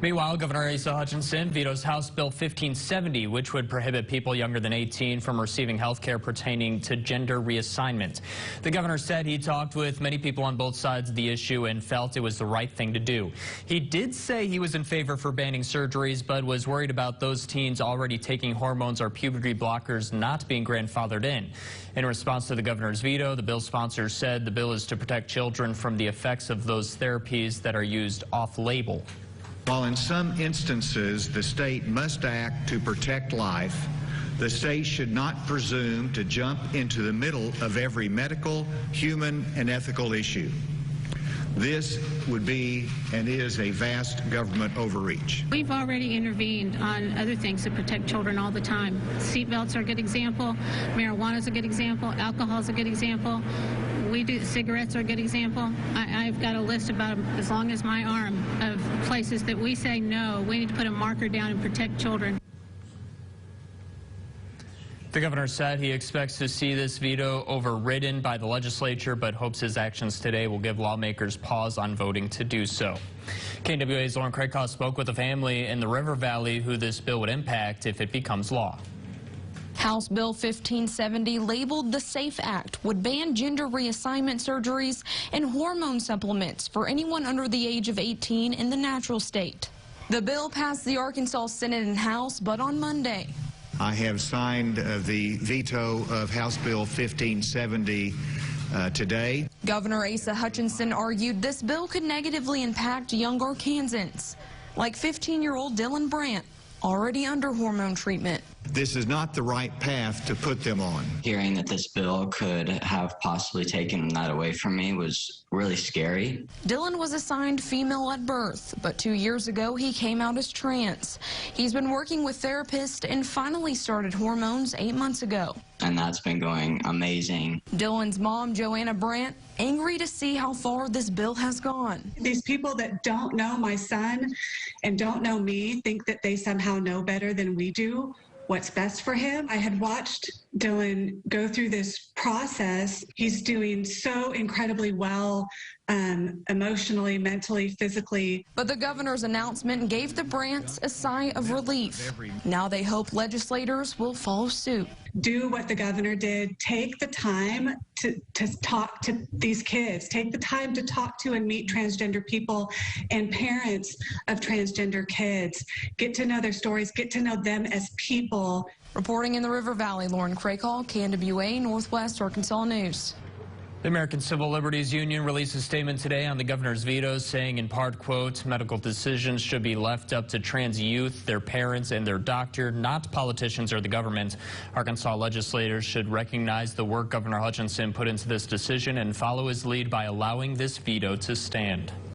Meanwhile, Governor Asa Hutchinson vetoes House Bill 1570, which would prohibit people younger than 18 from receiving health care pertaining to gender reassignment. The governor said he talked with many people on both sides of the issue and felt it was the right thing to do. He did say he was in favor for banning surgeries, but was worried about those teens already taking hormones or puberty blockers not being grandfathered in. In response to the governor's veto, the bill sponsors said the bill is to protect children from the effects of those therapies that are used off-label. While in some instances the state must act to protect life, the state should not presume to jump into the middle of every medical, human, and ethical issue. This would be and is a vast government overreach. We've already intervened on other things that protect children all the time. Seatbelts are a good example. Marijuana is a good example. Alcohol is a good example. Cigarettes are a good example. I've got a list about as long as my arm of places that we say no, we need to put a marker down and protect children. The governor said he expects to see this veto overridden by the legislature, but hopes his actions today will give lawmakers pause on voting to do so. KNWA's Lauren Craycott spoke with a family in the River Valley who this bill would impact if it becomes law. House Bill 1570, labeled the SAFE Act, would ban gender reassignment surgeries and hormone supplements for anyone under the age of 18 in the natural state. The bill passed the Arkansas Senate and House, but on Monday, I have signed the veto of House Bill 1570 today. Governor Asa Hutchinson argued this bill could negatively impact young Arkansans, like 15-year-old Dylan Brandt, already under hormone treatment. This is not the right path to put them on. Hearing that this bill could have possibly taken that away from me was really scary. Dylan was assigned female at birth, but 2 years ago he came out as trans. He's been working with therapists and finally started hormones 8 months ago. And that's been going amazing. Dylan's mom, Joanna Brandt, angry to see how far this bill has gone. These people that don't know my son and don't know me think that they somehow know better than we do what's best for him. I had watched Dylan go through this process. He's doing so incredibly well, emotionally, mentally, physically. But the governor's announcement gave the Brandts a sigh of relief. Now they hope legislators will follow suit. Do what the governor did. Take the time to talk to these kids. Take the time to talk to and meet transgender people and parents of transgender kids. Get to know their stories. Get to know them as people. Reporting in the River Valley, Lauren Craycall, KNWA Northwest Arkansas News. The American Civil Liberties Union released a statement today on the governor's veto, saying in part, quote, medical decisions should be left up to trans youth, their parents, and their doctor, not politicians or the government. Arkansas legislators should recognize the work Governor Hutchinson put into this decision and follow his lead by allowing this veto to stand.